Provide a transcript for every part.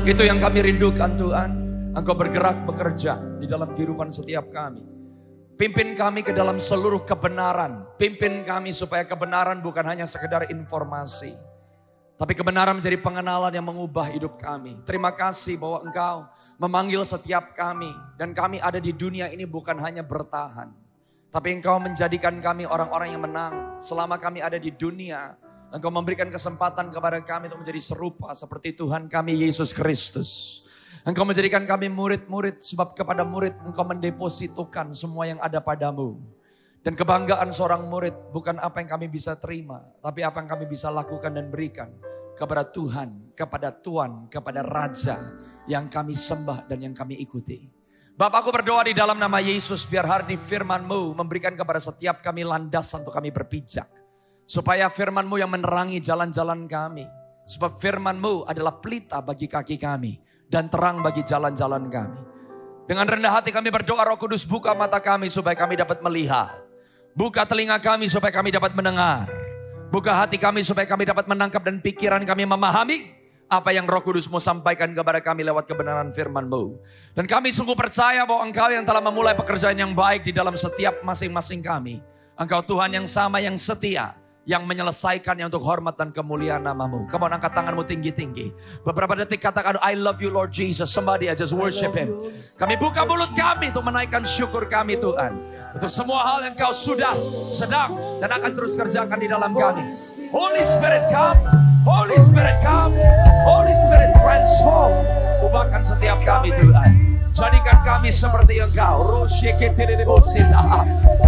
Itu yang kami rindukan Tuhan. Engkau bergerak bekerja di dalam kehidupan setiap kami. Pimpin kami ke dalam seluruh kebenaran. Pimpin kami supaya kebenaran bukan hanya sekedar informasi. Tapi kebenaran menjadi pengenalan yang mengubah hidup kami. Terima kasih bahwa Engkau memanggil setiap kami. Dan kami ada di dunia ini bukan hanya bertahan. Tapi Engkau menjadikan kami orang-orang yang menang. Selama kami ada di dunia, Engkau memberikan kesempatan kepada kami untuk menjadi serupa seperti Tuhan kami Yesus Kristus. Engkau menjadikan kami murid-murid, sebab kepada murid Engkau mendepositokan semua yang ada padamu. Dan kebanggaan seorang murid bukan apa yang kami bisa terima, tapi apa yang kami bisa lakukan dan berikan kepada Tuhan, kepada Tuan, kepada Raja yang kami sembah dan yang kami ikuti. Bapak, aku berdoa di dalam nama Yesus, biar hari ini firman-Mu memberikan kepada setiap kami landasan untuk kami berpijak. Supaya firman-Mu yang menerangi jalan-jalan kami. Sebab firman-Mu adalah pelita bagi kaki kami dan terang bagi jalan-jalan kami. Dengan rendah hati kami berdoa, Roh Kudus buka mata kami supaya kami dapat melihat. Buka telinga kami supaya kami dapat mendengar. Buka hati kami supaya kami dapat menangkap dan pikiran kami memahami apa yang Roh Kudus mau sampaikan kepada kami lewat kebenaran firman-Mu. Dan kami sungguh percaya bahwa Engkau yang telah memulai pekerjaan yang baik di dalam setiap masing-masing kami. Engkau Tuhan yang sama, yang setia, yang menyelesaikannya untuk hormat dan kemuliaan nama-Mu. Come on, angkat tanganmu tinggi-tinggi. Beberapa detik katakan, I love you Lord Jesus. Somebody just worship Him. Kami buka mulut kami untuk menaikkan syukur kami Tuhan. Untuk semua hal yang Kau sudah, sedang, dan akan terus kerjakan di dalam kami. Holy Spirit come. Holy Spirit come. Holy Spirit transform. Ubahkan setiap kami Tuhan. Jadikan kami seperti Engkau.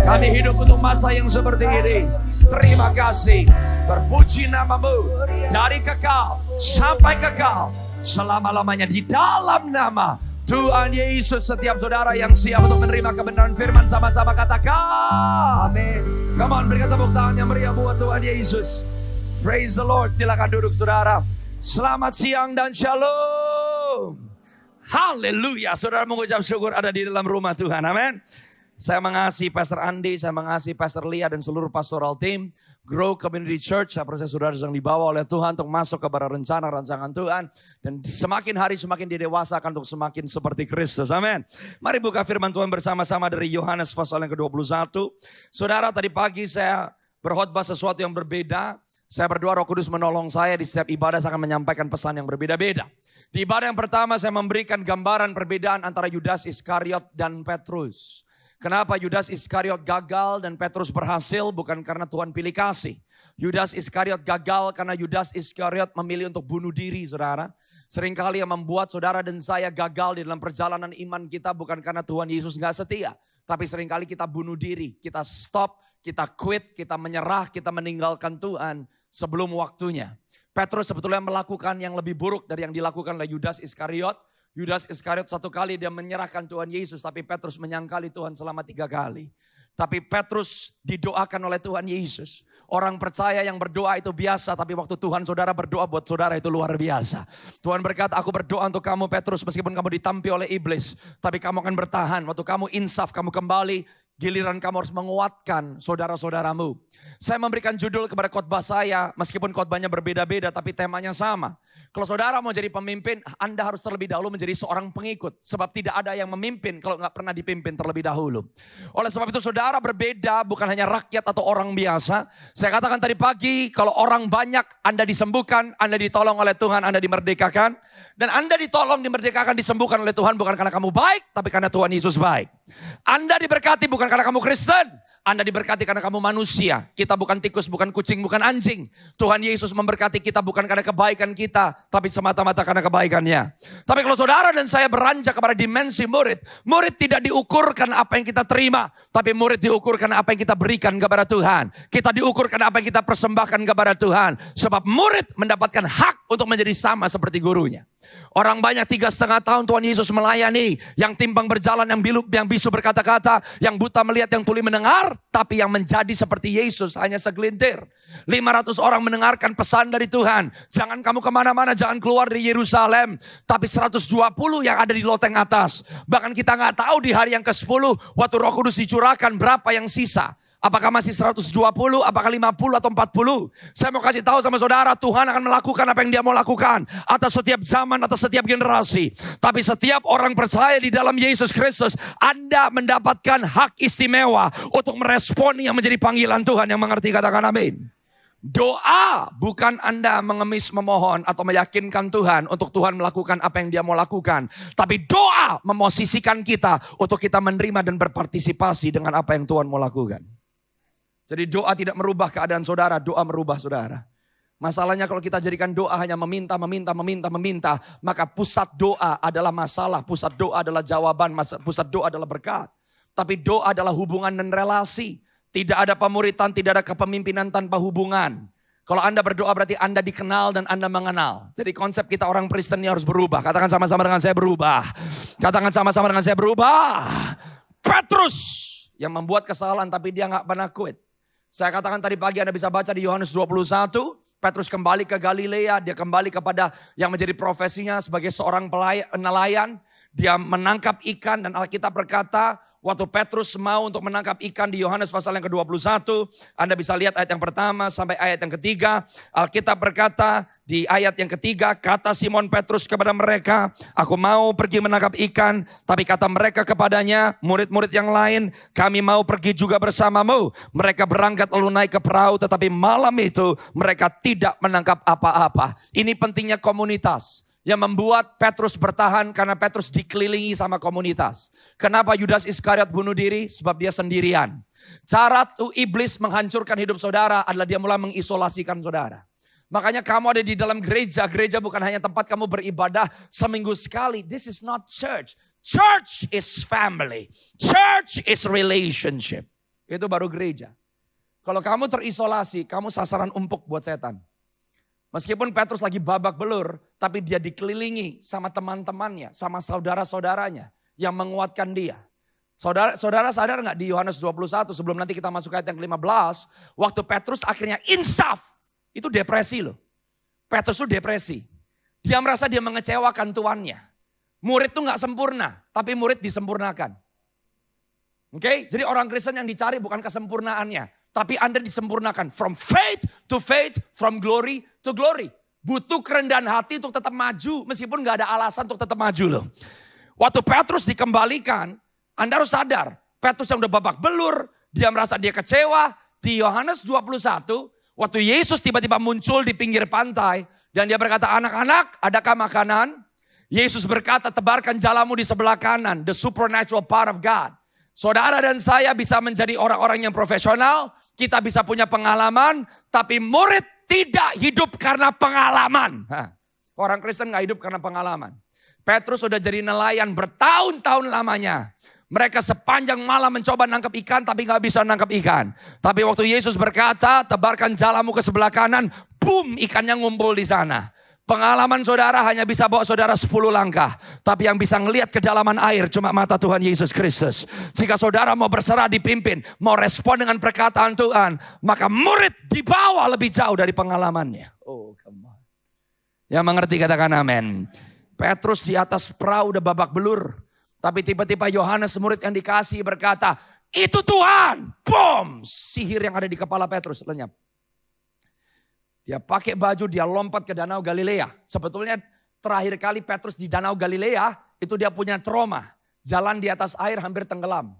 Kami hidup untuk masa yang seperti ini. Terima kasih. Terpuji nama-Mu. Dari kekal sampai kekal. Selama-lamanya di dalam nama Tuhan Yesus. Setiap saudara yang siap untuk menerima kebenaran firman, sama-sama katakan amin. Come on, berikan tepuk tangan yang meriah buat Tuhan Yesus. Praise the Lord. Silakan duduk saudara. Selamat siang dan shalom. Haleluya, saudara mengucap syukur ada di dalam rumah Tuhan, amin. Saya mengasihi Pastor Andi, saya mengasihi Pastor Lia dan seluruh pastoral team Grow Community Church. Saya percaya saudara sedang dibawa oleh Tuhan untuk masuk kepada rencana rancangan Tuhan. Dan semakin hari semakin didewasakan untuk semakin seperti Kristus, amin. Mari buka firman Tuhan bersama-sama dari Yohanes pasal yang ke-21. Saudara, tadi pagi saya berkhotbah sesuatu yang berbeda. Saya berdoa Roh Kudus menolong saya di setiap ibadah saya akan menyampaikan pesan yang berbeda-beda. Di ibadah yang pertama saya memberikan gambaran perbedaan antara Yudas Iskariot dan Petrus. Kenapa Yudas Iskariot gagal dan Petrus berhasil? Bukan karena Tuhan pilih kasih. Yudas Iskariot gagal karena Yudas Iskariot memilih untuk bunuh diri, saudara. Seringkali yang membuat saudara dan saya gagal di dalam perjalanan iman kita bukan karena Tuhan Yesus gak setia. Tapi seringkali kita bunuh diri, kita stop, kita quit, kita menyerah, kita meninggalkan Tuhan sebelum waktunya. Petrus sebetulnya melakukan yang lebih buruk dari yang dilakukan oleh Yudas Iskariot. Yudas Iskariot satu kali dia menyerahkan Tuhan Yesus, tapi Petrus menyangkali Tuhan selama 3 kali. Tapi Petrus didoakan oleh Tuhan Yesus. Orang percaya yang berdoa itu biasa, tapi waktu Tuhan saudara berdoa buat saudara itu luar biasa. Tuhan berkata, aku berdoa untuk kamu Petrus, meskipun kamu ditampi oleh iblis, tapi kamu akan bertahan. Waktu kamu insaf, kamu kembali, giliran kamu harus menguatkan saudara-saudaramu. Saya memberikan judul kepada khotbah saya, meskipun khotbahnya berbeda-beda tapi temanya sama. Kalau saudara mau jadi pemimpin, Anda harus terlebih dahulu menjadi seorang pengikut. Sebab tidak ada yang memimpin kalau nggak pernah dipimpin terlebih dahulu. Oleh sebab itu saudara berbeda, bukan hanya rakyat atau orang biasa. Saya katakan tadi pagi, kalau orang banyak, Anda disembuhkan, Anda ditolong oleh Tuhan, Anda dimerdekakan. Dan Anda ditolong, dimerdekakan, disembuhkan oleh Tuhan bukan karena kamu baik, tapi karena Tuhan Yesus baik. Anda diberkati bukan karena kamu Kristen. Anda diberkati karena kamu manusia. Kita bukan tikus, bukan kucing, bukan anjing. Tuhan Yesus memberkati kita bukan karena kebaikan kita, tapi semata-mata karena kebaikannya. Tapi kalau saudara dan saya beranjak kepada dimensi murid, murid tidak diukurkan apa yang kita terima, tapi murid diukurkan apa yang kita berikan kepada Tuhan. Kita diukurkan apa yang kita persembahkan kepada Tuhan. Sebab murid mendapatkan hak untuk menjadi sama seperti gurunya. Orang banyak 3,5 tahun Tuhan Yesus melayani. Yang timpang berjalan, yang bisu berkata-kata, yang buta melihat, yang tuli mendengar. Tapi yang menjadi seperti Yesus hanya segelintir. 500 orang mendengarkan pesan dari Tuhan. Jangan kamu kemana-mana, jangan keluar dari Yerusalem. Tapi 120 yang ada di loteng atas. Bahkan kita gak tahu di hari yang ke-10 waktu Roh Kudus dicurahkan berapa yang sisa. Apakah masih 120, apakah 50 atau 40? Saya mau kasih tahu sama saudara, Tuhan akan melakukan apa yang Dia mau lakukan atas setiap zaman, atas setiap generasi. Tapi setiap orang percaya di dalam Yesus Kristus, Anda mendapatkan hak istimewa untuk meresponi yang menjadi panggilan Tuhan. Yang mengerti katakan amin. Doa bukan Anda mengemis memohon atau meyakinkan Tuhan untuk Tuhan melakukan apa yang Dia mau lakukan. Tapi doa memosisikan kita untuk kita menerima dan berpartisipasi dengan apa yang Tuhan mau lakukan. Jadi doa tidak merubah keadaan saudara, doa merubah saudara. Masalahnya kalau kita jadikan doa hanya meminta, maka pusat doa adalah masalah, pusat doa adalah jawaban, pusat doa adalah berkat. Tapi doa adalah hubungan dan relasi. Tidak ada pemuritan, tidak ada kepemimpinan tanpa hubungan. Kalau Anda berdoa berarti Anda dikenal dan Anda mengenal. Jadi konsep kita orang Kristen ini harus berubah. Katakan sama-sama dengan saya berubah. Katakan sama-sama dengan saya berubah. Petrus yang membuat kesalahan tapi dia gak pernah quit. Saya katakan tadi pagi Anda bisa baca di Yohanes 21. Petrus kembali ke Galilea. Dia kembali kepada yang menjadi profesinya sebagai seorang nelayan. Dia menangkap ikan dan Alkitab berkata, waktu Petrus mau untuk menangkap ikan di Yohanes pasal yang ke-21, Anda bisa lihat ayat yang pertama sampai ayat yang ketiga. Alkitab berkata di ayat yang ketiga, kata Simon Petrus kepada mereka, aku mau pergi menangkap ikan. Tapi kata mereka kepadanya, murid-murid yang lain, kami mau pergi juga bersamamu. Mereka berangkat lalu naik ke perahu, tetapi malam itu mereka tidak menangkap apa-apa. Ini pentingnya komunitas. Yang membuat Petrus bertahan karena Petrus dikelilingi sama komunitas. Kenapa Yudas Iskariot bunuh diri? Sebab dia sendirian. Cara iblis menghancurkan hidup saudara adalah dia mulai mengisolasikan saudara. Makanya kamu ada di dalam gereja. Gereja bukan hanya tempat kamu beribadah seminggu sekali. This is not church. Church is family. Church is relationship. Itu baru gereja. Kalau kamu terisolasi, kamu sasaran empuk buat setan. Meskipun Petrus lagi babak belur, tapi dia dikelilingi sama teman-temannya, sama saudara-saudaranya yang menguatkan dia. Saudara sadar gak di Yohanes 21 sebelum nanti kita masuk ayat yang 15, waktu Petrus akhirnya insaf, itu depresi loh. Petrus itu depresi. Dia merasa dia mengecewakan tuannya. Murid itu gak sempurna, tapi murid disempurnakan. Oke, jadi orang Kristen yang dicari bukan kesempurnaannya. Tapi Anda disempurnakan. From faith to faith, from glory to glory. Butuh kerendahan hati untuk tetap maju. Meskipun gak ada alasan untuk tetap maju loh. Waktu Petrus dikembalikan, Anda harus sadar. Petrus yang udah babak belur, dia merasa dia kecewa. Di Yohanes 21, waktu Yesus tiba-tiba muncul di pinggir pantai. Dan dia berkata, anak-anak adakah makanan? Yesus berkata, tebarkan jalamu di sebelah kanan. The supernatural power of God. Saudara dan saya bisa menjadi orang-orang yang profesional. Kita bisa punya pengalaman, tapi murid tidak hidup karena pengalaman. Orang Kristen gak hidup karena pengalaman. Petrus sudah jadi nelayan bertahun-tahun lamanya. Mereka sepanjang malam mencoba nangkap ikan, tapi gak bisa nangkap ikan. Tapi waktu Yesus berkata, tebarkan jalamu ke sebelah kanan, boom, ikannya ngumpul di sana. Pengalaman saudara hanya bisa bawa saudara 10 langkah. Tapi yang bisa ngelihat kedalaman air cuma mata Tuhan Yesus Kristus. Jika saudara mau berserah dipimpin, mau respon dengan perkataan Tuhan, maka murid dibawa lebih jauh dari pengalamannya. Oh, come on. Yang mengerti katakan amin. Petrus di atas perahu udah babak belur. Tapi tiba-tiba Yohanes murid yang dikasih berkata, itu Tuhan. Boom, sihir yang ada di kepala Petrus lenyap. Dia pakai baju, dia lompat ke Danau Galilea. Sebetulnya terakhir kali Petrus di Danau Galilea, itu dia punya trauma. Jalan di atas air hampir tenggelam.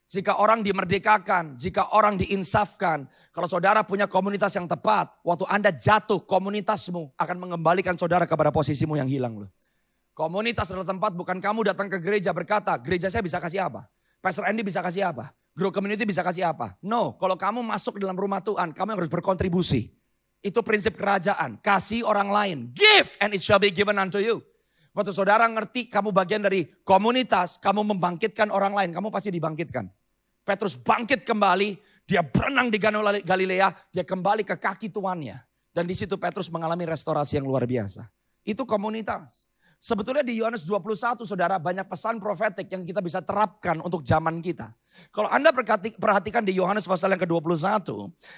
Jika orang dimerdekakan, jika orang diinsafkan, kalau saudara punya komunitas yang tepat, waktu Anda jatuh, komunitasmu akan mengembalikan saudara kepada posisimu yang hilang loh. Komunitas adalah tempat bukan kamu datang ke gereja berkata, gereja saya bisa kasih apa? Pastor Andy bisa kasih apa? Grow Community bisa kasih apa? No, kalau kamu masuk dalam rumah Tuhan, kamu harus berkontribusi. Itu prinsip kerajaan. Kasih orang lain. Give and it shall be given unto you. Waktu saudara ngerti kamu bagian dari komunitas. Kamu membangkitkan orang lain. Kamu pasti dibangkitkan. Petrus bangkit kembali. Dia berenang di Danau Galilea. Dia kembali ke kaki tuannya. Dan di situ Petrus mengalami restorasi yang luar biasa. Itu komunitas. Sebetulnya di Yohanes 21 saudara banyak pesan profetik yang kita bisa terapkan untuk zaman kita. Kalau Anda perhatikan di Yohanes pasal yang ke-21,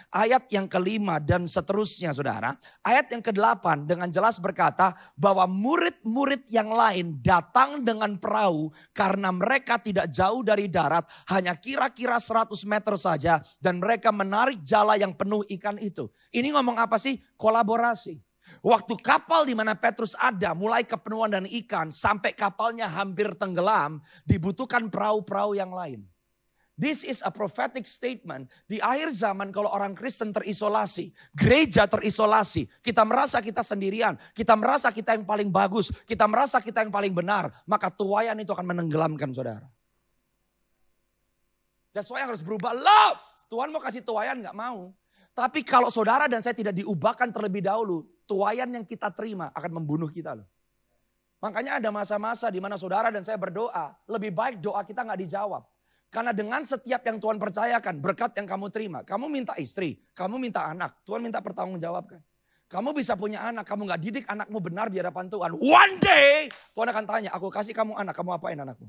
ayat yang ke-5 dan seterusnya saudara. Ayat yang ke-8 dengan jelas berkata bahwa murid-murid yang lain datang dengan perahu karena mereka tidak jauh dari darat. Hanya kira-kira 100 meter saja dan mereka menarik jala yang penuh ikan itu. Ini ngomong apa sih? Kolaborasi. Waktu kapal di mana Petrus ada mulai kepenuhan dan ikan sampai kapalnya hampir tenggelam, dibutuhkan perahu-perahu yang lain. This is a prophetic statement. Di akhir zaman kalau orang Kristen terisolasi, gereja terisolasi, kita merasa kita sendirian, kita merasa kita yang paling bagus, kita merasa kita yang paling benar, maka tuaian itu akan menenggelamkan saudara. That's why yang harus berubah, love. Tuhan mau kasih tuaian gak mau. Tapi kalau saudara dan saya tidak diubahkan terlebih dahulu, tuaian yang kita terima akan membunuh kita loh. Makanya ada masa-masa di mana saudara dan saya berdoa, lebih baik doa kita gak dijawab. Karena dengan setiap yang Tuhan percayakan, berkat yang kamu terima, kamu minta istri, kamu minta anak, Tuhan minta pertanggungjawabkan. Kamu bisa punya anak, kamu gak didik anakmu benar di hadapan Tuhan. One day Tuhan akan tanya, aku kasih kamu anak, kamu apain anakmu?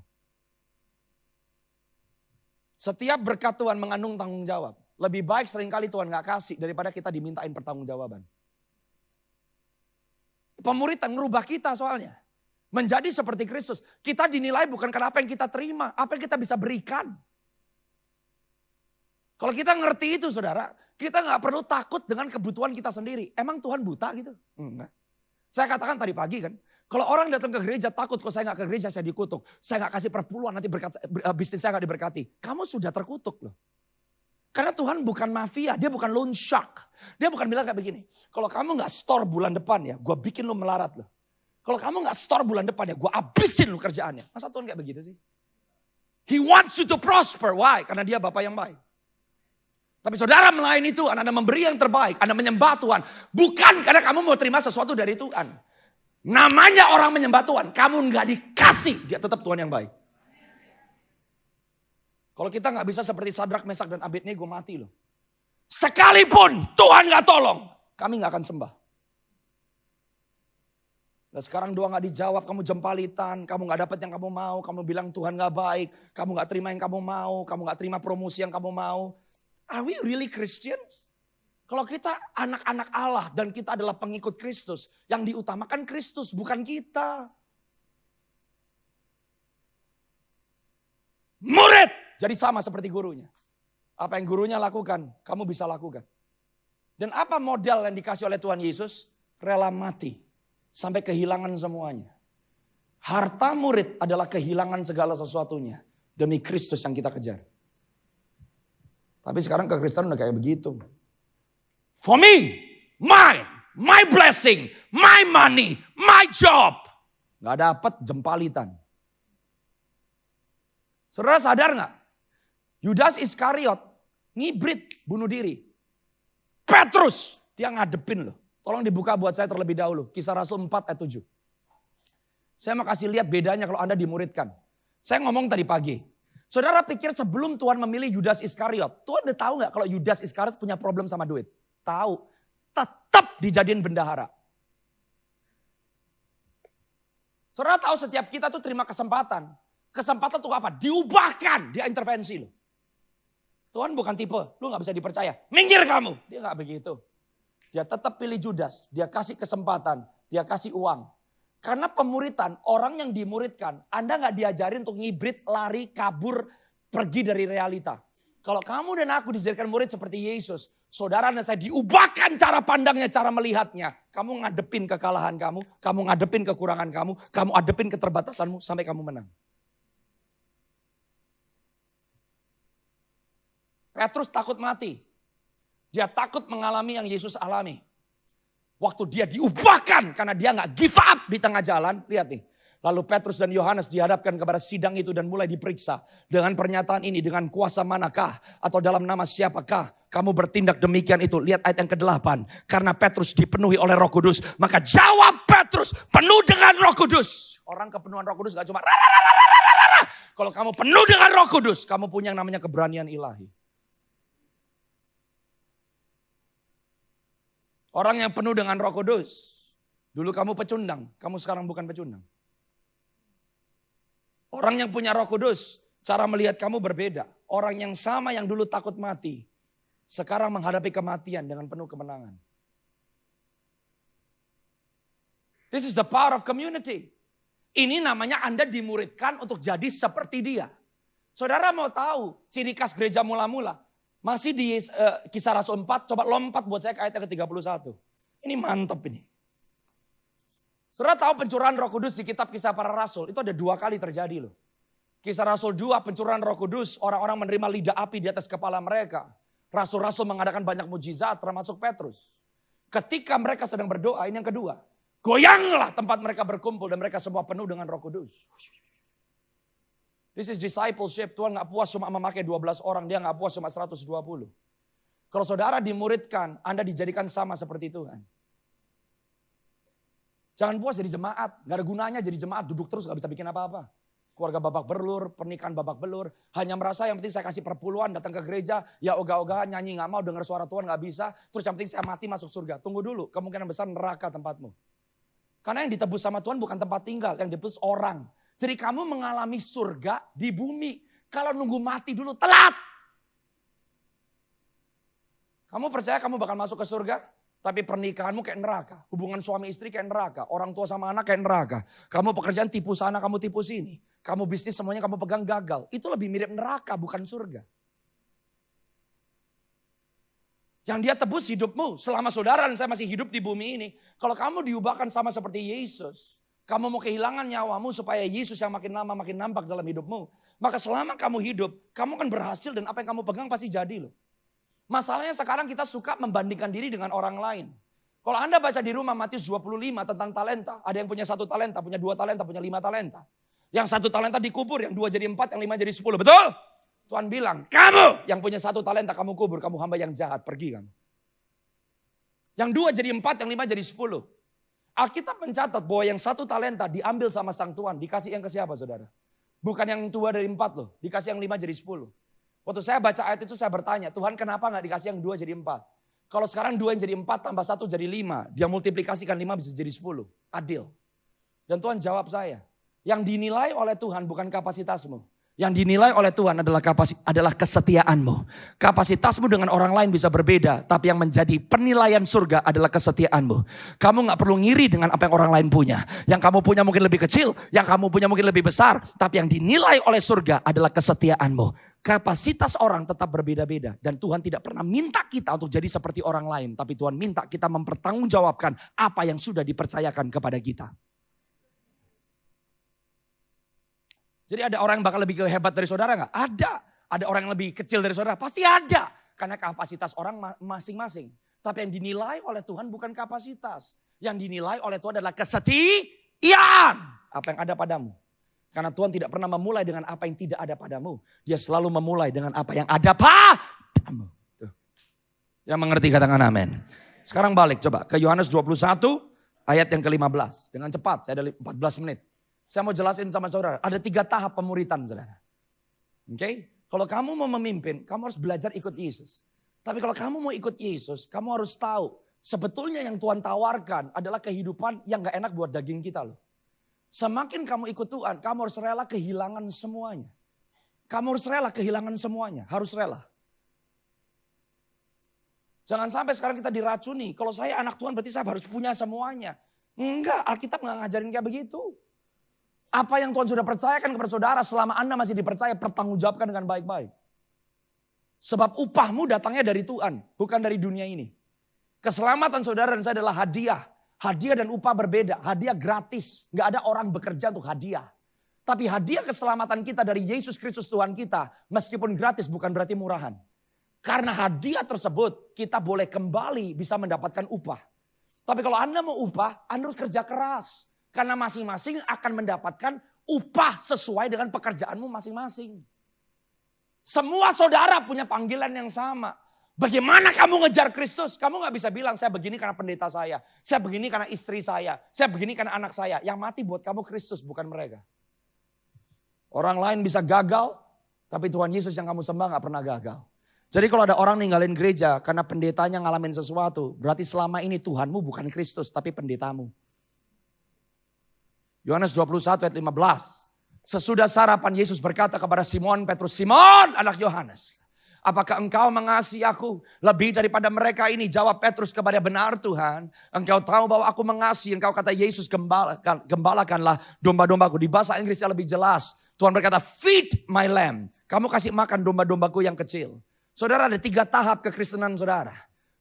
Setiap berkat Tuhan mengandung tanggung jawab. Lebih baik seringkali Tuhan gak kasih daripada kita dimintain pertanggungjawaban. Pemuritan merubah kita soalnya. Menjadi seperti Kristus. Kita dinilai bukan karena apa yang kita terima. Apa yang kita bisa berikan. Kalau kita ngerti itu saudara. Kita gak perlu takut dengan kebutuhan kita sendiri. Emang Tuhan buta gitu? Enggak. Saya katakan tadi pagi kan. Kalau orang datang ke gereja takut. Kalau saya gak ke gereja saya dikutuk. Saya gak kasih perpuluhan nanti bisnis saya gak diberkati. Kamu sudah terkutuk loh. Karena Tuhan bukan mafia, dia bukan loan shark. Dia bukan bilang kayak begini, kalau kamu gak store bulan depan ya, gue bikin lu melarat loh. Kalau kamu gak store bulan depan ya, gue abisin lu kerjaannya. Masa Tuhan kayak begitu sih? He wants you to prosper, why? Karena dia Bapa yang baik. Tapi saudara melayani Tuhan, Anda memberi yang terbaik, Anda menyembah Tuhan. Bukan karena kamu mau terima sesuatu dari Tuhan. Namanya orang menyembah Tuhan, kamu gak dikasih, dia tetap Tuhan yang baik. Kalau kita gak bisa seperti Sadrak, Mesak, dan Abednego mati loh. Sekalipun Tuhan gak tolong, kami gak akan sembah. Dan sekarang doa gak dijawab, kamu jempalitan, kamu gak dapat yang kamu mau, kamu bilang Tuhan gak baik, kamu gak terima yang kamu mau, kamu gak terima promosi yang kamu mau. Are we really Christians? Kalau kita anak-anak Allah dan kita adalah pengikut Kristus, yang diutamakan Kristus bukan kita. Murid! Jadi sama seperti gurunya. Apa yang gurunya lakukan, kamu bisa lakukan. Dan apa modal yang dikasih oleh Tuhan Yesus? Rela mati. Sampai kehilangan semuanya. Harta murid adalah kehilangan segala sesuatunya. Demi Kristus yang kita kejar. Tapi sekarang kekristenan udah kayak begitu. For me, mine, my blessing, my money, my job. Gak dapat jempalitan. Saudara sadar gak? Yudas Iskariot ngibrit bunuh diri. Petrus dia ngadepin loh. Tolong dibuka buat saya terlebih dahulu. Kisah Rasul 4 ayat 7. Saya mau kasih lihat bedanya kalau Anda dimuridkan. Saya ngomong tadi pagi. Saudara pikir sebelum Tuhan memilih Yudas Iskariot. Tuhan udah tahu gak kalau Yudas Iskariot punya problem sama duit? Tahu. Tetap dijadiin bendahara. Saudara tahu setiap kita tuh terima kesempatan. Kesempatan tuh apa? Diubahkan. Dia intervensi loh. Tuhan bukan tipe, lu gak bisa dipercaya. Minggir kamu. Dia gak begitu. Dia tetap pilih Judas. Dia kasih kesempatan. Dia kasih uang. Karena pemuritan, orang yang dimuridkan. Anda gak diajarin untuk ngibrit, lari, kabur, pergi dari realita. Kalau kamu dan aku dijadikan murid seperti Yesus. Saudara dan saya diubahkan cara pandangnya, cara melihatnya. Kamu ngadepin kekalahan kamu. Kamu ngadepin kekurangan kamu. Kamu ngadepin keterbatasanmu sampai kamu menang. Petrus takut mati. Dia takut mengalami yang Yesus alami. Waktu dia diubahkan karena dia gak give up di tengah jalan. Lihat nih. Lalu Petrus dan Yohanes dihadapkan kepada sidang itu dan mulai diperiksa. Dengan pernyataan ini, dengan kuasa manakah? Atau dalam nama siapakah kamu bertindak demikian itu? Lihat ayat yang ke-8. Karena Petrus dipenuhi oleh Roh Kudus. Maka jawab Petrus penuh dengan Roh Kudus. Orang kepenuhan Roh Kudus gak cuma kalau kamu penuh dengan Roh Kudus, kamu punya yang namanya keberanian ilahi. Orang yang penuh dengan Roh Kudus. Dulu kamu pecundang, kamu sekarang bukan pecundang. Orang yang punya Roh Kudus, cara melihat kamu berbeda. Orang yang sama yang dulu takut mati, sekarang menghadapi kematian dengan penuh kemenangan. This is the power of community. Ini namanya Anda dimuridkan untuk jadi seperti dia. Saudara mau tahu ciri khas gereja mula-mula? Masih di Kisah Rasul 4, coba lompat buat saya ke ayat yang ke-31. Ini mantap ini. Saudara tahu pencurahan Roh Kudus di kitab Kisah Para Rasul, itu ada 2 kali terjadi loh. Kisah Rasul 2, pencurahan Roh Kudus, orang-orang menerima lidah api di atas kepala mereka. Rasul-rasul mengadakan banyak mujizat termasuk Petrus. Ketika mereka sedang berdoa, ini yang kedua. Goyanglah tempat mereka berkumpul dan mereka semua penuh dengan Roh Kudus. This is discipleship. Tuhan gak puas cuma memakai 12 orang, dia gak puas cuma 120. Kalau saudara dimuridkan, Anda dijadikan sama seperti Tuhan. Jangan puas jadi jemaat, gak ada gunanya jadi jemaat, duduk terus gak bisa bikin apa-apa. Keluarga babak belur, pernikahan babak belur. Hanya merasa yang penting saya kasih perpuluhan, datang ke gereja, ya ogah-ogahan, nyanyi gak mau, dengar suara Tuhan gak bisa. Terus yang penting saya mati masuk surga. Tunggu dulu, kemungkinan besar neraka tempatmu. Karena yang ditebus sama Tuhan bukan tempat tinggal, yang ditebus orang. Jadi kamu mengalami surga di bumi. Kalau nunggu mati dulu, telat. Kamu percaya kamu bakal masuk ke surga? Tapi pernikahanmu kayak neraka. Hubungan suami istri kayak neraka. Orang tua sama anak kayak neraka. Kamu pekerjaan tipu sana, kamu tipu sini. Kamu bisnis semuanya kamu pegang gagal. Itu lebih mirip neraka bukan surga. Yang dia tebus hidupmu selama saudara dan saya masih hidup di bumi ini. Kalau kamu diubahkan sama seperti Yesus. Kamu mau kehilangan nyawamu supaya Yesus yang makin lama makin nampak dalam hidupmu. Maka selama kamu hidup, kamu kan berhasil dan apa yang kamu pegang pasti jadi loh. Masalahnya sekarang kita suka membandingkan diri dengan orang lain. Kalau Anda baca di rumah Matius 25 tentang talenta. Ada yang punya 1 talenta, punya 2 talenta, punya 5 talenta. Yang 1 talenta dikubur, yang 2 jadi 4, yang 5 jadi 10. Betul? Tuhan bilang, kamu yang punya 1 talenta kamu kubur, kamu hamba yang jahat, pergi kamu. Yang 2 jadi 4, yang 5 jadi 10. Alkitab mencatat bahwa yang 1 talenta diambil sama sang Tuhan. Dikasih yang ke siapa saudara? Bukan yang 2 dari 4 loh, dikasih yang 5 jadi 10. Waktu saya baca ayat itu saya bertanya, Tuhan kenapa gak dikasih yang 2 jadi 4? Kalau sekarang 2 yang jadi 4 tambah 1 jadi 5. Dia multiplikasikan 5 bisa jadi 10. Adil. Dan Tuhan jawab saya, yang dinilai oleh Tuhan bukan kapasitasmu. Yang dinilai oleh Tuhan adalah kesetiaanmu. Kapasitasmu dengan orang lain bisa berbeda. Tapi yang menjadi penilaian surga adalah kesetiaanmu. Kamu gak perlu ngiri dengan apa yang orang lain punya. Yang kamu punya mungkin lebih kecil. Yang kamu punya mungkin lebih besar. Tapi yang dinilai oleh surga adalah kesetiaanmu. Kapasitas orang tetap berbeda-beda. Dan Tuhan tidak pernah minta kita untuk jadi seperti orang lain. Tapi Tuhan minta kita mempertanggungjawabkan apa yang sudah dipercayakan kepada kita. Jadi ada orang yang bakal lebih hebat dari saudara gak? Ada. Ada orang yang lebih kecil dari saudara? Pasti ada. Karena kapasitas orang masing-masing. Tapi yang dinilai oleh Tuhan bukan kapasitas. Yang dinilai oleh Tuhan adalah kesetiaan. Apa yang ada padamu. Karena Tuhan tidak pernah memulai dengan apa yang tidak ada padamu. Dia selalu memulai dengan apa yang ada padamu. Tuh. Yang mengerti katakan amin. Sekarang balik coba ke Yohanes 21 ayat yang ke-15. Dengan cepat, saya ada 14 menit. Saya mau jelasin sama saudara, ada 3 tahap pemuritan saudara. Oke? Kalau kamu mau memimpin, kamu harus belajar ikut Yesus. Tapi kalau kamu mau ikut Yesus, kamu harus tahu. Sebetulnya yang Tuhan tawarkan adalah kehidupan yang gak enak buat daging kita loh. Semakin kamu ikut Tuhan, kamu harus rela kehilangan semuanya. Kamu harus rela kehilangan semuanya, harus rela. Jangan sampai sekarang kita diracuni. Kalau saya anak Tuhan berarti saya harus punya semuanya. Enggak, Alkitab gak ngajarin kayak begitu. Apa yang Tuhan sudah percayakan kepada saudara selama Anda masih dipercaya, pertanggungjawabkan dengan baik-baik. Sebab upahmu datangnya dari Tuhan, bukan dari dunia ini. Keselamatan saudara dan saya adalah hadiah. Hadiah dan upah berbeda, hadiah gratis. Gak ada orang bekerja untuk hadiah. Tapi hadiah keselamatan kita dari Yesus Kristus Tuhan kita, meskipun gratis bukan berarti murahan. Karena hadiah tersebut kita boleh kembali bisa mendapatkan upah. Tapi kalau Anda mau upah, Anda harus kerja keras. Karena masing-masing akan mendapatkan upah sesuai dengan pekerjaanmu masing-masing. Semua saudara punya panggilan yang sama. Bagaimana kamu ngejar Kristus? Kamu gak bisa bilang saya begini karena pendeta saya begini karena istri saya begini karena anak saya. Yang mati buat kamu Kristus bukan mereka. Orang lain bisa gagal, tapi Tuhan Yesus yang kamu sembah gak pernah gagal. Jadi kalau ada orang ninggalin gereja karena pendetanya ngalamin sesuatu, berarti selama ini Tuhanmu bukan Kristus tapi pendetamu. Yohanes 21 ayat 15. Sesudah sarapan Yesus berkata kepada Simon Petrus, Simon anak Yohanes, apakah engkau mengasihi aku lebih daripada mereka ini? Jawab Petrus kepada, benar Tuhan. Engkau tahu bahwa aku mengasihi engkau. Kata Yesus, gembalakanlah domba-dombaku. Di bahasa Inggrisnya lebih jelas. Tuhan berkata, feed my lamb. Kamu kasih makan domba-dombaku yang kecil. Saudara, ada 3 tahap kekristenan saudara.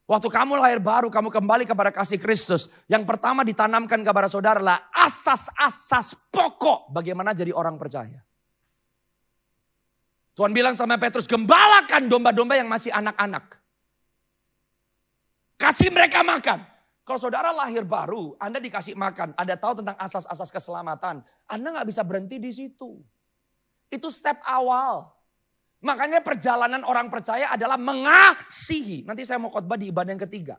Waktu kamu lahir baru, kamu kembali kepada kasih Kristus. Yang pertama ditanamkan kepada saudara adalah asas-asas pokok bagaimana jadi orang percaya. Tuhan bilang sama Petrus, gembalakan domba-domba yang masih anak-anak. Kasih mereka makan. Kalau saudara lahir baru, Anda dikasih makan, Anda tahu tentang asas-asas keselamatan, Anda gak bisa berhenti di situ. Itu step awal. Makanya perjalanan orang percaya adalah mengasihi. Nanti saya mau khotbah di ibadah yang ketiga.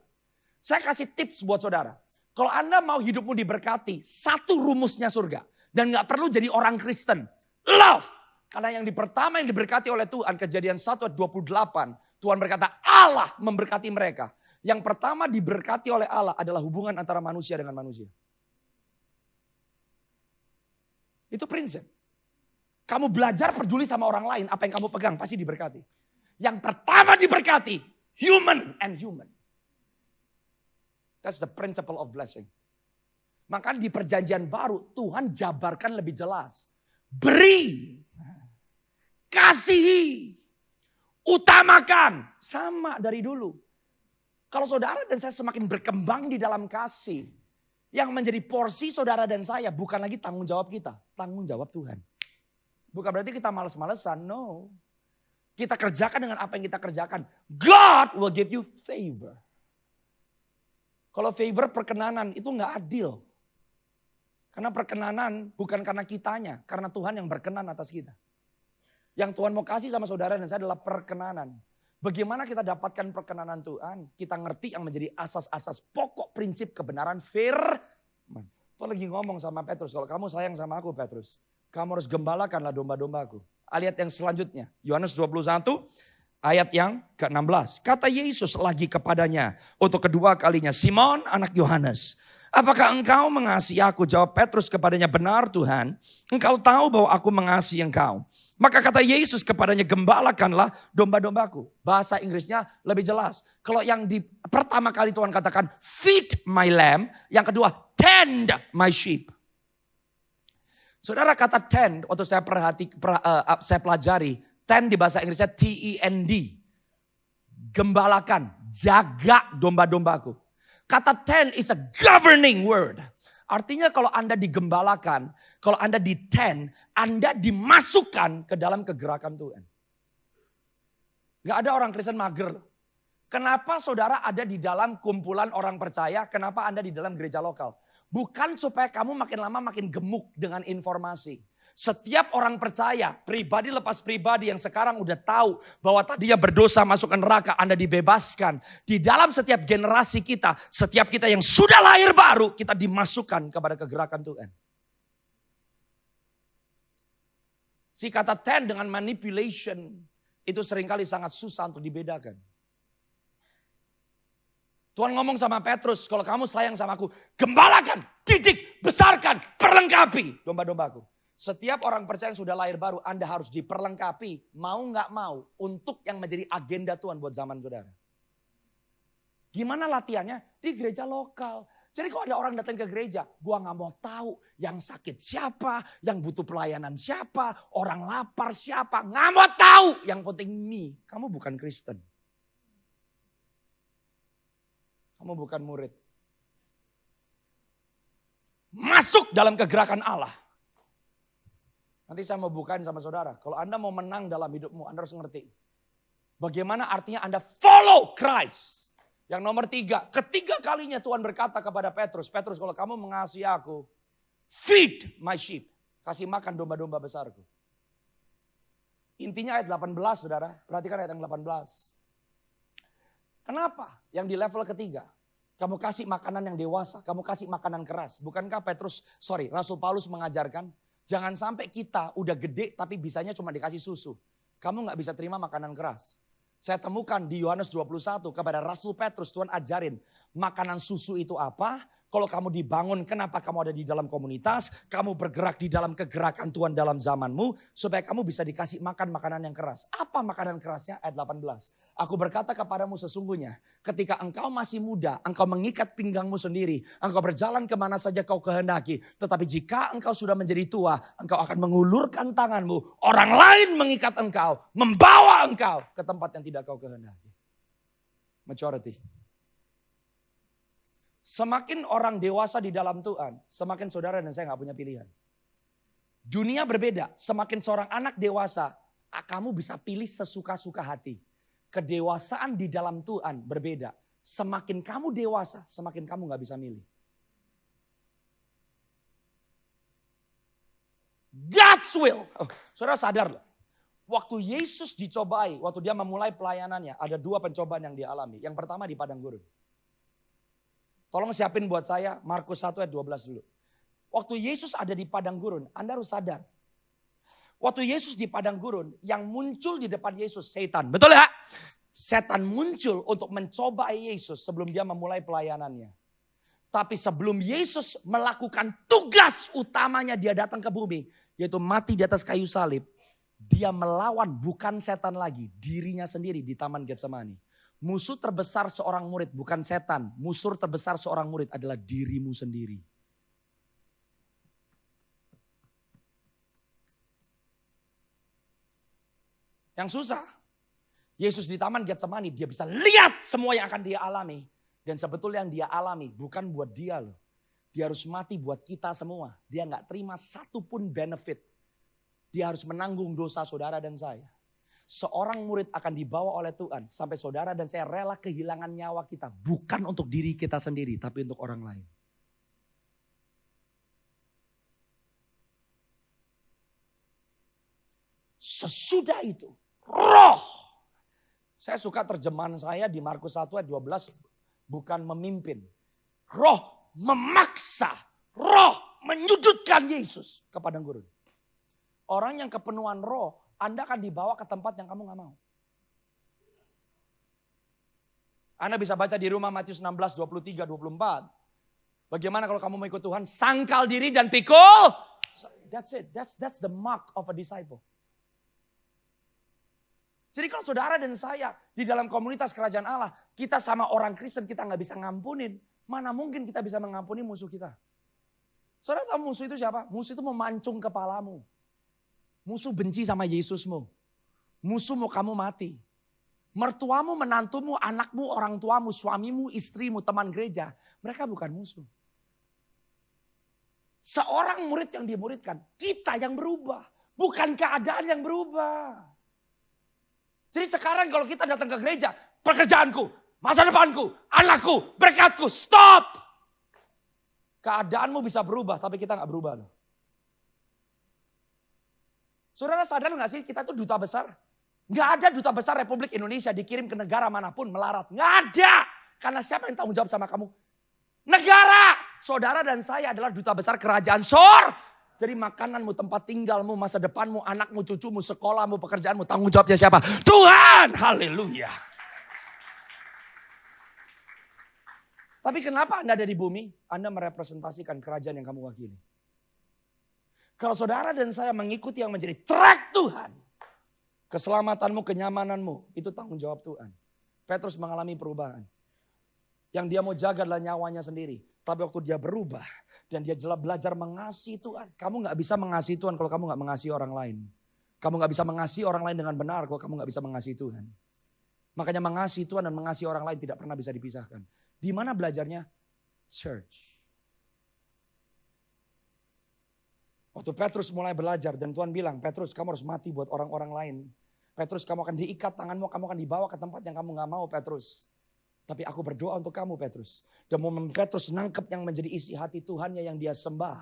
Saya kasih tips buat saudara. Kalau Anda mau hidupmu diberkati, 1 rumusnya surga. Dan gak perlu jadi orang Kristen. Love. Karena yang pertama yang diberkati oleh Tuhan, Kejadian 1:28. Tuhan berkata, Allah memberkati mereka. Yang pertama diberkati oleh Allah adalah hubungan antara manusia dengan manusia. Itu prinsip. Kamu belajar peduli sama orang lain, apa yang kamu pegang pasti diberkati. Yang pertama diberkati, human and human. That's the principle of blessing. Maka di perjanjian baru Tuhan jabarkan lebih jelas. Beri, kasihi, utamakan. Sama dari dulu. Kalau saudara dan saya semakin berkembang di dalam kasih, yang menjadi porsi saudara dan saya bukan lagi tanggung jawab kita, tanggung jawab Tuhan. Bukan berarti kita malas-malesan, no. Kita kerjakan dengan apa yang kita kerjakan. God will give you favor. Kalau favor perkenanan itu gak adil. Karena perkenanan bukan karena kitanya, karena Tuhan yang berkenan atas kita. Yang Tuhan mau kasih sama saudara dan saya adalah perkenanan. Bagaimana kita dapatkan perkenanan Tuhan? Kita ngerti yang menjadi asas-asas pokok prinsip kebenaran firman. Tuhan lagi ngomong sama Petrus, kalau kamu sayang sama aku Petrus, kamu harus gembalakanlah domba-dombaku. Ayat yang selanjutnya, Yohanes 21 ayat yang ke-16. Kata Yesus lagi kepadanya untuk kedua kalinya, Simon anak Yohanes, apakah engkau mengasihi aku? Jawab Petrus kepadanya, benar Tuhan, engkau tahu bahwa aku mengasihi engkau. Maka kata Yesus kepadanya, gembalakanlah domba-dombaku. Bahasa Inggrisnya lebih jelas. Kalau yang pertama kali Tuhan katakan, feed my lamb. Yang kedua, tend my sheep. Saudara, kata tend, waktu saya saya pelajari, tend di bahasa Inggrisnya T-E-N-D. Gembalakan, jaga domba-dombaku. Kata tend is a governing word. Artinya kalau Anda digembalakan, kalau Anda di-tend, Anda dimasukkan ke dalam kegerakan Tuhan. Gak ada orang Kristen mager. Kenapa saudara ada di dalam kumpulan orang percaya? Kenapa Anda di dalam gereja lokal? Bukan supaya kamu makin lama makin gemuk dengan informasi. Setiap orang percaya, pribadi lepas pribadi yang sekarang udah tahu bahwa tadinya berdosa masuk ke neraka, Anda dibebaskan. Di dalam setiap generasi kita, setiap kita yang sudah lahir baru, kita dimasukkan kepada kegerakan Tuhan. Si kata tend dengan manipulation, itu seringkali sangat susah untuk dibedakan. Tuhan ngomong sama Petrus, kalau kamu sayang sama aku, gembalakan, didik, besarkan, perlengkapi domba-dombaku. Setiap orang percaya yang sudah lahir baru, Anda harus diperlengkapi, mau gak mau, untuk yang menjadi agenda Tuhan buat zaman saudara. Gimana latihannya? Di gereja lokal. Jadi kalau ada orang datang ke gereja, gua gak mau tahu yang sakit siapa, yang butuh pelayanan siapa, orang lapar siapa, gak mau tahu. Yang penting me, kamu bukan Kristen. Kamu bukan murid. Masuk dalam kegerakan Allah. Nanti saya mau bukain sama saudara. Kalau Anda mau menang dalam hidupmu, Anda harus ngerti. Bagaimana artinya Anda follow Christ. Yang nomor 3, ketiga kalinya Tuhan berkata kepada Petrus, Petrus kalau kamu mengasihi aku, feed my sheep. Kasih makan domba-domba besarku. Intinya ayat 18 saudara, perhatikan ayat yang 18. Kenapa? Yang di level ketiga. Kamu kasih makanan yang dewasa, kamu kasih makanan keras. Bukankah Rasul Paulus mengajarkan, jangan sampai kita udah gede tapi bisanya cuma dikasih susu. Kamu gak bisa terima makanan keras. Saya temukan di Yohanes 21 kepada Rasul Petrus, Tuhan ajarin makanan susu itu apa. Kalau kamu dibangun, kenapa kamu ada di dalam komunitas. Kamu bergerak di dalam kegerakan Tuhan dalam zamanmu. Supaya kamu bisa dikasih makan makanan yang keras. Apa makanan kerasnya? Ayat 18. Aku berkata kepadamu sesungguhnya. Ketika engkau masih muda, engkau mengikat pinggangmu sendiri. Engkau berjalan kemana saja kau kehendaki. Tetapi jika engkau sudah menjadi tua, engkau akan mengulurkan tanganmu. Orang lain mengikat engkau. Membawa engkau ke tempat yang tidak kau kehendaki. Maturity. Semakin orang dewasa di dalam Tuhan, semakin saudara dan saya gak punya pilihan. Dunia berbeda, semakin seorang anak dewasa, kamu bisa pilih sesuka-suka hati. Kedewasaan di dalam Tuhan berbeda. Semakin kamu dewasa, semakin kamu gak bisa milih. God's will. Saudara sadar loh. Waktu Yesus dicobai, waktu dia memulai pelayanannya, ada 2 pencobaan yang dia alami. Yang pertama di padang gurun. Tolong siapin buat saya Markus 1 ayat 12 dulu. Waktu Yesus ada di padang gurun, Anda harus sadar. Waktu Yesus di padang gurun, yang muncul di depan Yesus setan. Betul ya? Setan muncul untuk mencoba Yesus sebelum dia memulai pelayanannya. Tapi sebelum Yesus melakukan tugas utamanya dia datang ke bumi. Yaitu mati di atas kayu salib. Dia melawan bukan setan lagi, dirinya sendiri di Taman Getsemani. Musuh terbesar seorang murid bukan setan. Musuh terbesar seorang murid adalah dirimu sendiri. Yang susah. Yesus di Taman Getsemani dia bisa lihat semua yang akan dia alami. Dan sebetulnya yang dia alami bukan buat dia loh. Dia harus mati buat kita semua. Dia gak terima satupun benefit. Dia harus menanggung dosa saudara dan saya. Seorang murid akan dibawa oleh Tuhan sampai saudara dan saya rela kehilangan nyawa kita. Bukan untuk diri kita sendiri tapi untuk orang lain. Sesudah itu roh. Saya suka terjemahan saya di Markus 1 ayat 12. Bukan memimpin. Roh memaksa. Roh menyudutkan Yesus ke padang gurun. Orang yang kepenuhan roh. Anda akan dibawa ke tempat yang kamu gak mau. Anda bisa baca di rumah Matius 16, 23, 24. Bagaimana kalau kamu mau ikut Tuhan? Sangkal diri dan pikul. That's it. That's the mark of a disciple. Jadi kalau saudara dan saya di dalam komunitas kerajaan Allah. Kita sama orang Kristen kita gak bisa ngampunin. Mana mungkin kita bisa mengampuni musuh kita. Saudara tahu musuh itu siapa? Musuh itu memancung kepalamu. Musuh benci sama Yesusmu. Musuh mau kamu mati. Mertuamu, menantumu, anakmu, orang tuamu, suamimu, istrimu, teman gereja. Mereka bukan musuh. Seorang murid yang dimuridkan. Kita yang berubah. Bukan keadaan yang berubah. Jadi sekarang kalau kita datang ke gereja. Pekerjaanku, masa depanku, anakku, berkatku. Stop. Keadaanmu bisa berubah tapi kita gak berubah loh. Saudara sadar gak sih kita itu duta besar? Gak ada duta besar Republik Indonesia dikirim ke negara manapun melarat. Gak ada. Karena siapa yang tanggung jawab sama kamu? Negara. Saudara dan saya adalah duta besar kerajaan Sor. Jadi makananmu, tempat tinggalmu, masa depanmu, anakmu, cucumu, sekolahmu, pekerjaanmu. Tanggung jawabnya siapa? Tuhan. Haleluya. Tapi kenapa Anda ada di bumi? Anda merepresentasikan kerajaan yang kamu wakili. Kalau saudara dan saya mengikuti yang menjadi track Tuhan. Keselamatanmu, kenyamananmu. Itu tanggung jawab Tuhan. Petrus mengalami perubahan. Yang dia mau jaga adalah nyawanya sendiri. Tapi waktu dia berubah. Dan dia belajar mengasihi Tuhan. Kamu gak bisa mengasihi Tuhan kalau kamu gak mengasihi orang lain. Kamu gak bisa mengasihi orang lain dengan benar kalau kamu gak bisa mengasihi Tuhan. Makanya mengasihi Tuhan dan mengasihi orang lain tidak pernah bisa dipisahkan. Di mana belajarnya? Church. Waktu Petrus mulai belajar dan Tuhan bilang, Petrus kamu harus mati buat orang-orang lain. Petrus kamu akan diikat tanganmu, kamu akan dibawa ke tempat yang kamu gak mau Petrus. Tapi aku berdoa untuk kamu Petrus. Dan momen Petrus nangkep yang menjadi isi hati Tuhannya yang dia sembah.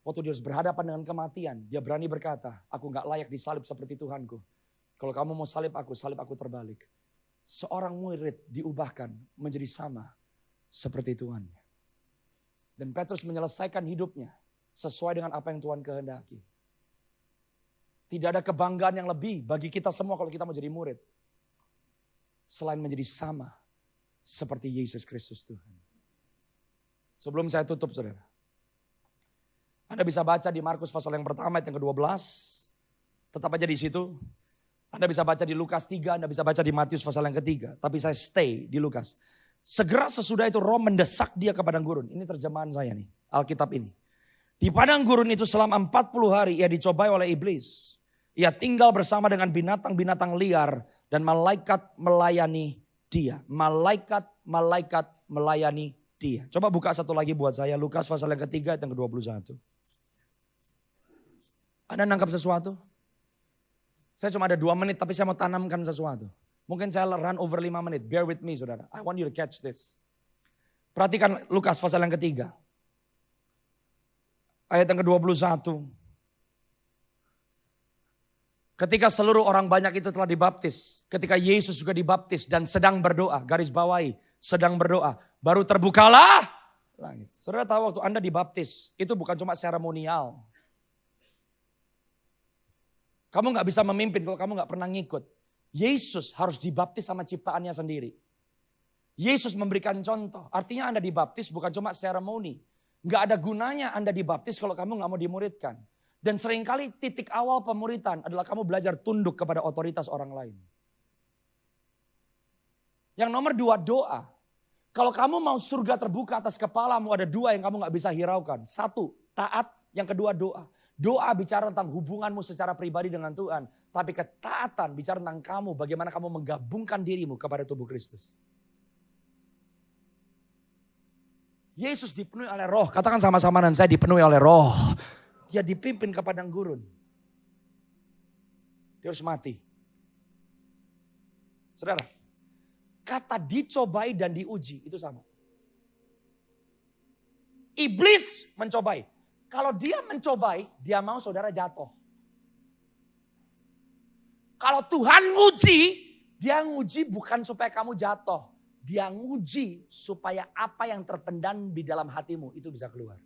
Waktu dia harus berhadapan dengan kematian, dia berani berkata, aku gak layak disalib seperti Tuhanku. Kalau kamu mau salib aku terbalik. Seorang murid diubahkan menjadi sama seperti Tuhannya. Dan Petrus menyelesaikan hidupnya sesuai dengan apa yang Tuhan kehendaki. Tidak ada kebanggaan yang lebih bagi kita semua kalau kita mau jadi murid. selain menjadi sama seperti Yesus Kristus Tuhan. Sebelum saya tutup saudara. Anda bisa baca di Markus pasal yang pertama ayat yang ke-12. Tetap aja di situ. Anda bisa baca di Lukas 3, Anda bisa baca di Matius pasal yang ketiga. Tapi saya stay di Lukas. Segera sesudah itu roh mendesak dia ke padang gurun. Ini terjemahan saya nih, Alkitab ini. Di padang gurun itu selama 40 hari ia dicobai oleh iblis. Ia tinggal bersama dengan binatang-binatang liar dan malaikat melayani dia. Malaikat melayani dia. Coba buka satu lagi buat saya, Lukas pasal yang ketiga ayat yang ke-21. Anda nangkap sesuatu? Saya cuma ada 2 menit tapi saya mau tanamkan sesuatu. Mungkin saya run over 5 menit. Bear with me saudara. I want you to catch this. Perhatikan Lukas pasal yang ketiga. Ayat yang ke-21. Ketika seluruh orang banyak itu telah dibaptis. Ketika Yesus juga dibaptis dan sedang berdoa. Garis bawahi. Sedang berdoa. Baru terbukalah langit. Saudara tahu waktu Anda dibaptis. Itu bukan cuma seremonial. Kamu gak bisa memimpin kalau kamu gak pernah ngikut. Yesus harus dibaptis sama ciptaannya sendiri. Yesus memberikan contoh. Artinya Anda dibaptis bukan cuma seremoni. Gak ada gunanya Anda dibaptis kalau kamu gak mau dimuridkan. Dan seringkali titik awal pemuritan adalah kamu belajar tunduk kepada otoritas orang lain. Yang nomor 2 doa. Kalau kamu mau surga terbuka atas kepalamu ada 2 yang kamu gak bisa hiraukan. 1, taat. Yang kedua doa. Doa bicara tentang hubunganmu secara pribadi dengan Tuhan. Tapi ketaatan bicara tentang kamu. Bagaimana kamu menggabungkan dirimu kepada tubuh Kristus. Yesus dipenuhi oleh roh. Katakan sama-sama dan saya dipenuhi oleh roh. Dia dipimpin ke padang gurun. Dia harus mati. Saudara. Kata dicobai dan diuji itu sama. Iblis mencobai. Kalau dia mencobai, dia mau saudara jatuh. Kalau Tuhan nguji, dia nguji bukan supaya kamu jatuh. Dia nguji supaya apa yang terpendam di dalam hatimu itu bisa keluar.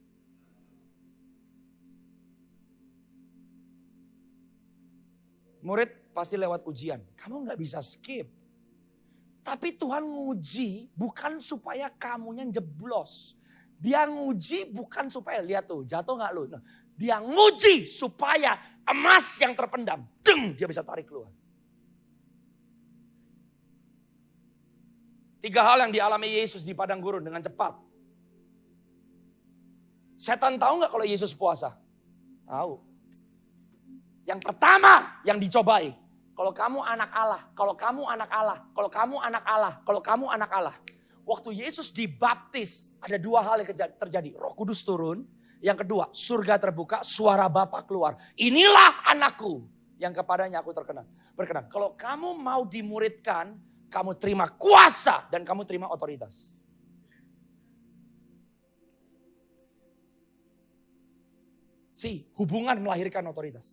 Murid pasti lewat ujian. Kamu gak bisa skip. Tapi Tuhan nguji bukan supaya kamunya jeblos. Dia nguji bukan supaya, lihat tuh jatuh gak lu. Nah, dia nguji supaya emas yang terpendam, dia bisa tarik keluar. 3 hal yang dialami Yesus di padang gurun dengan cepat. Setan tahu gak kalau Yesus puasa? Tahu. Yang pertama yang dicobai. Kalau kamu anak Allah, kalau kamu anak Allah, kalau kamu anak Allah, kalau kamu anak Allah. Waktu Yesus dibaptis, ada 2 hal yang terjadi. Roh Kudus turun. Yang kedua, surga terbuka, suara Bapa keluar. Inilah anakku yang kepadanya aku berkenan. Kalau kamu mau dimuridkan, kamu terima kuasa dan kamu terima otoritas. Hubungan melahirkan otoritas.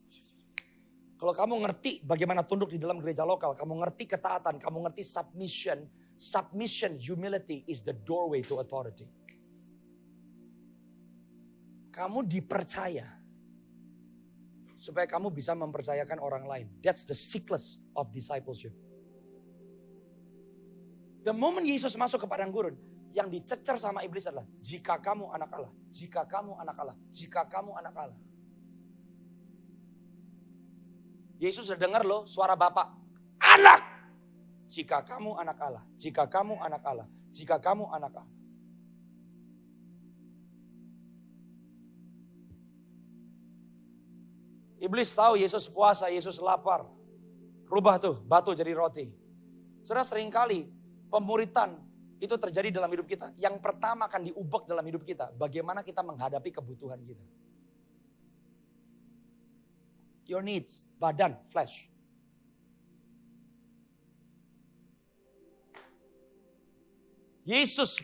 Kalau kamu ngerti bagaimana tunduk di dalam gereja lokal, kamu ngerti ketaatan, kamu ngerti submission. Submission, humility is the doorway to authority. Kamu dipercaya supaya kamu bisa mempercayakan orang lain. That's the secret of discipleship. The moment Yesus masuk ke padang gurun, yang dicecer sama iblis adalah jika kamu anak Allah, jika kamu anak Allah, jika kamu anak Allah. Yesus sudah dengar loh suara Bapa, anak. Jika kamu anak Allah, jika kamu anak Allah, jika kamu anak Allah. Iblis tahu Yesus puasa, Yesus lapar. Rubah tuh batu jadi roti. Saudara, seringkali pemuritan itu terjadi dalam hidup kita. Yang pertama akan diubek dalam hidup kita. Bagaimana kita menghadapi kebutuhan kita. Your needs, badan, flesh. Yesus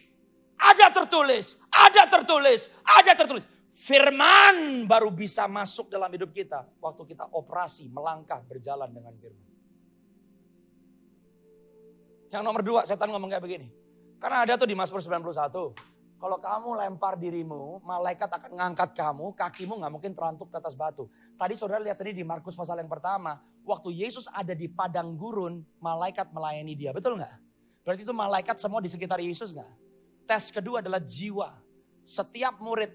ada tertulis, ada tertulis, ada tertulis. Firman baru bisa masuk dalam hidup kita. Waktu kita operasi, melangkah, berjalan dengan firman. Yang nomor 2, setan ngomong kayak begini. Karena ada tuh di Mazmur 91. Kalau kamu lempar dirimu, malaikat akan ngangkat kamu, kakimu gak mungkin terantuk ke atas batu. Tadi saudara lihat sendiri di Markus pasal yang pertama. Waktu Yesus ada di padang gurun, malaikat melayani dia. Betul gak? Berarti itu malaikat semua di sekitar Yesus gak? Tes kedua adalah jiwa. Setiap murid,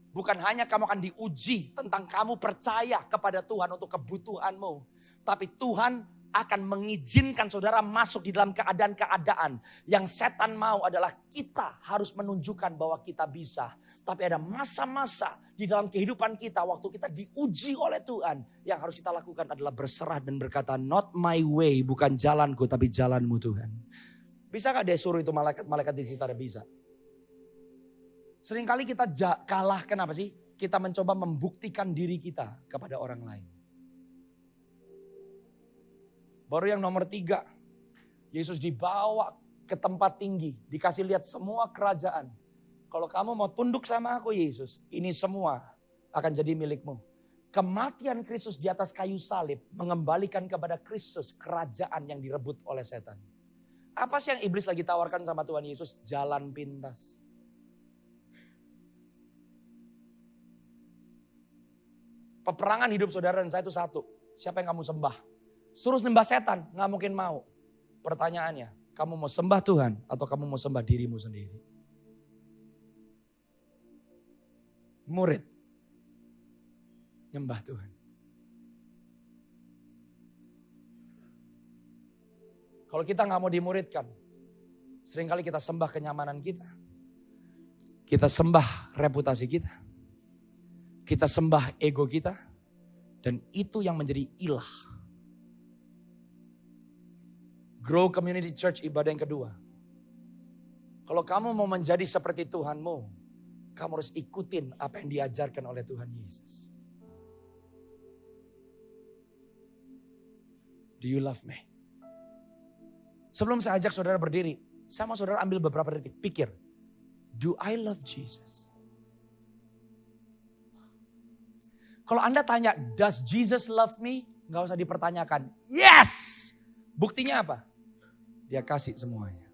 bukan hanya kamu akan diuji tentang kamu percaya kepada Tuhan untuk kebutuhanmu. Tapi Tuhan akan mengizinkan saudara masuk di dalam keadaan-keadaan yang setan mau adalah kita harus menunjukkan bahwa kita bisa. Tapi ada masa-masa di dalam kehidupan kita waktu kita diuji oleh Tuhan. Yang harus kita lakukan adalah berserah dan berkata, not my way, bukan jalanku tapi jalanmu Tuhan. Bisa gak dia suruh itu malaikat di sekitar? Bisa. Seringkali kita kalah, kenapa sih? Kita mencoba membuktikan diri kita kepada orang lain. Baru yang nomor 3. Yesus dibawa ke tempat tinggi. Dikasih lihat semua kerajaan. Kalau kamu mau tunduk sama aku Yesus, ini semua akan jadi milikmu. Kematian Kristus di atas kayu salib mengembalikan kepada Kristus kerajaan yang direbut oleh setan. Apa sih yang iblis lagi tawarkan sama Tuhan Yesus? Jalan pintas. Peperangan hidup saudara dan saya itu satu. Siapa yang kamu sembah? Suruh sembah setan, gak mungkin mau. Pertanyaannya, kamu mau sembah Tuhan atau kamu mau sembah dirimu sendiri? Murid, nyembah Tuhan. Kalau kita gak mau dimuridkan, seringkali kita sembah kenyamanan kita. Kita sembah reputasi kita. Kita sembah ego kita. Dan itu yang menjadi ilah. Grow Community Church ibadah yang kedua. Kalau kamu mau menjadi seperti Tuhanmu, kamu harus ikutin apa yang diajarkan oleh Tuhan Yesus. Do you love me? Sebelum saya ajak saudara berdiri, saya mau saudara ambil beberapa detik. Pikir, do I love Jesus? Kalau Anda tanya, does Jesus love me? Gak usah dipertanyakan. Yes! Buktinya apa? Dia kasih semuanya.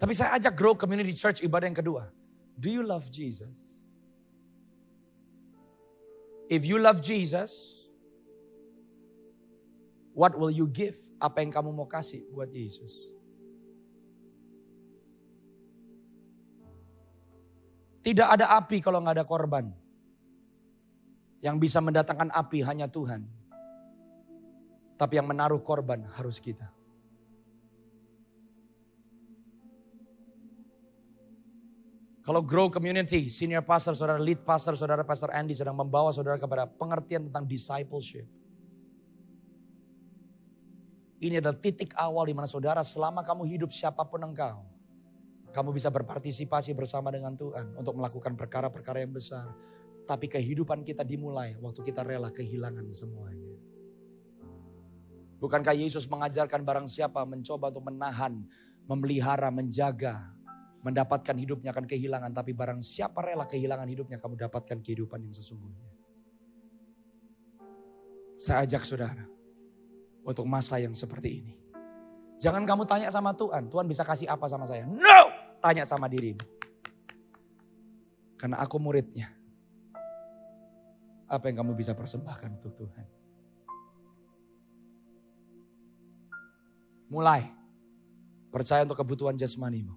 Tapi saya ajak Grow Community Church ibadah yang kedua. Do you love Jesus? If you love Jesus, what will you give? Apa yang kamu mau kasih buat Yesus? Tidak ada api kalau gak ada korban. Yang bisa mendatangkan api hanya Tuhan. Tapi yang menaruh korban harus kita. Kalau Grow Community, senior pastor, saudara lead pastor, saudara Pastor Andy sedang membawa saudara kepada pengertian tentang discipleship. Ini adalah titik awal di mana saudara selama kamu hidup siapapun engkau. Kamu bisa berpartisipasi bersama dengan Tuhan untuk melakukan perkara-perkara yang besar. Tapi kehidupan kita dimulai waktu kita rela kehilangan semuanya. Bukankah Yesus mengajarkan barang siapa mencoba untuk menahan, memelihara, menjaga, mendapatkan hidupnya akan kehilangan. Tapi barang siapa rela kehilangan hidupnya, kamu dapatkan kehidupan yang sesungguhnya. Saya ajak saudara untuk masa yang seperti ini. Jangan kamu tanya sama Tuhan, Tuhan bisa kasih apa sama saya? No! Tanya sama dirimu. Karena aku muridnya. Apa yang kamu bisa persembahkan untuk Tuhan? Mulai. Percaya untuk kebutuhan jasmanimu.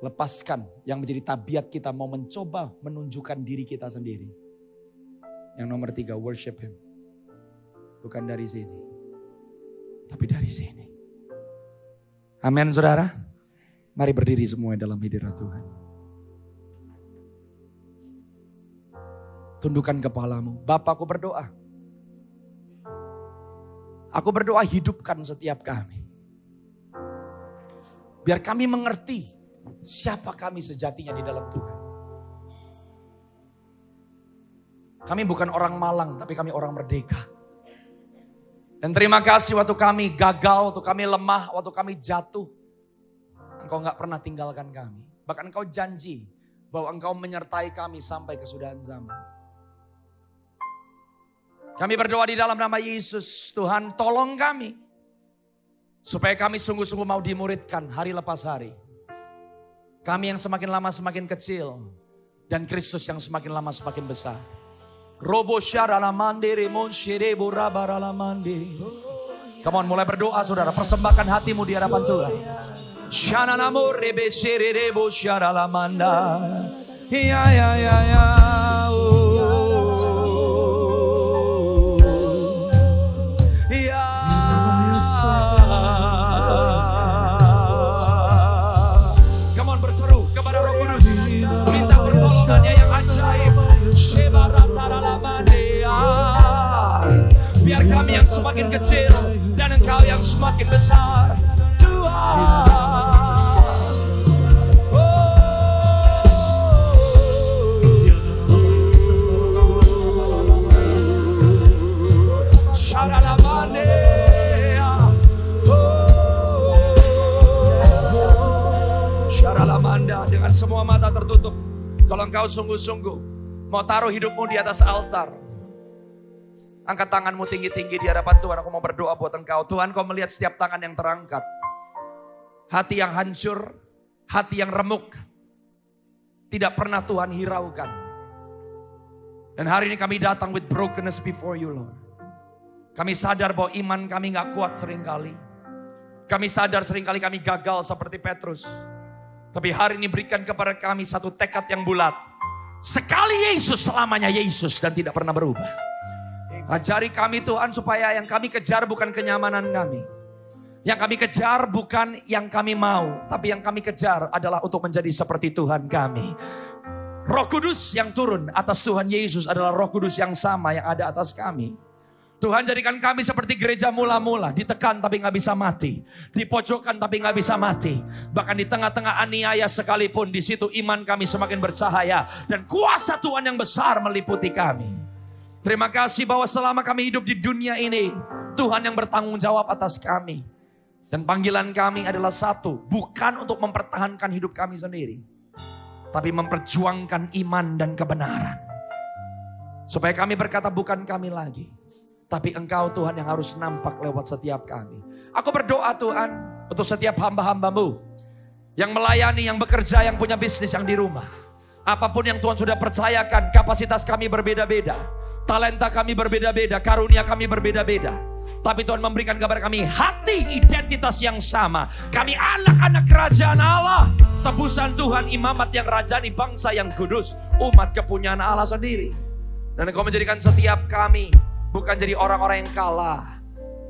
Lepaskan yang menjadi tabiat kita mau mencoba menunjukkan diri kita sendiri. Yang nomor 3, worship Him. Bukan dari sini. Tapi dari sini. Amin saudara. Mari berdiri semua dalam hadirat Tuhan. Tundukkan kepalamu. Bapa, aku berdoa. Aku berdoa hidupkan setiap kami. Biar kami mengerti siapa kami sejatinya di dalam Tuhan. Kami bukan orang malang, tapi kami orang merdeka. Dan terima kasih waktu kami gagal, waktu kami lemah, waktu kami jatuh. Engkau gak pernah tinggalkan kami. Bahkan Engkau janji bahwa Engkau menyertai kami sampai kesudahan zaman. Kami berdoa di dalam nama Yesus. Tuhan tolong kami. Supaya kami sungguh-sungguh mau dimuridkan hari lepas hari. Kami yang semakin lama semakin kecil. Dan Kristus yang semakin lama semakin besar. Robo syaralamande remon sherebo rabaralamande. Come on, mulai berdoa saudara. Persembahkan hatimu di hadapan Tuhan. Shananamo rebe sherebo syaralamanda. Ya ya ya ya. Ya. Come on, berseru kepada Roh Kudus. Minta pertolongannya yang ajaib. Biar kami yang semakin kecil dan Engkau yang semakin besar, Tuhan. Syaralamanda, dengan semua mata tertutup. Kalau engkau sungguh-sungguh mau taruh hidupmu di atas altar, angkat tanganmu tinggi-tinggi di hadapan Tuhan. Aku mau berdoa buat engkau. Tuhan, kau melihat setiap tangan yang terangkat. Hati yang hancur, hati yang remuk. Tidak pernah Tuhan hiraukan. Dan hari ini kami datang with brokenness before you, Lord. Kami sadar bahwa iman kami gak kuat seringkali. Kami sadar seringkali kami gagal seperti Petrus. Tapi hari ini berikan kepada kami satu tekad yang bulat. Sekali Yesus, selamanya Yesus dan tidak pernah berubah. Ajari kami Tuhan supaya yang kami kejar bukan kenyamanan kami. Yang kami kejar bukan yang kami mau. Tapi yang kami kejar adalah untuk menjadi seperti Tuhan kami. Roh Kudus yang turun atas Tuhan Yesus adalah Roh Kudus yang sama yang ada atas kami. Tuhan, jadikan kami seperti gereja mula-mula. Ditekan tapi gak bisa mati. Dipojokkan tapi gak bisa mati. Bahkan di tengah-tengah aniaya sekalipun, di situ iman kami semakin bercahaya. Dan kuasa Tuhan yang besar meliputi kami. Terima kasih bahwa selama kami hidup di dunia ini, Tuhan yang bertanggung jawab atas kami. Dan panggilan kami adalah satu, bukan untuk mempertahankan hidup kami sendiri, tapi memperjuangkan iman dan kebenaran. Supaya kami berkata bukan kami lagi, tapi Engkau Tuhan yang harus nampak lewat setiap kami. Aku berdoa Tuhan untuk setiap hamba-hamba-Mu yang melayani, yang bekerja, yang punya bisnis, yang di rumah. Apapun yang Tuhan sudah percayakan, kapasitas kami berbeda-beda. Talenta kami berbeda-beda, karunia kami berbeda-beda. Tapi Tuhan memberikan kepada kami hati, identitas yang sama. Kami anak-anak kerajaan Allah. Tebusan Tuhan, imamat yang rajani, bangsa yang kudus, umat kepunyaan Allah sendiri. Dan Engkau menjadikan setiap kami bukan jadi orang-orang yang kalah,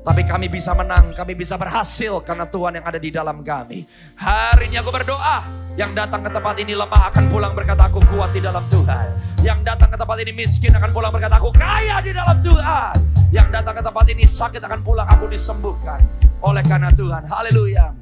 tapi kami bisa menang, kami bisa berhasil karena Tuhan yang ada di dalam kami. Hari ini aku berdoa, yang datang ke tempat ini lemah akan pulang berkata aku kuat di dalam Tuhan. Yang datang ke tempat ini miskin akan pulang berkata aku kaya di dalam Tuhan. Yang datang ke tempat ini sakit akan pulang aku disembuhkan oleh karena Tuhan. Haleluya.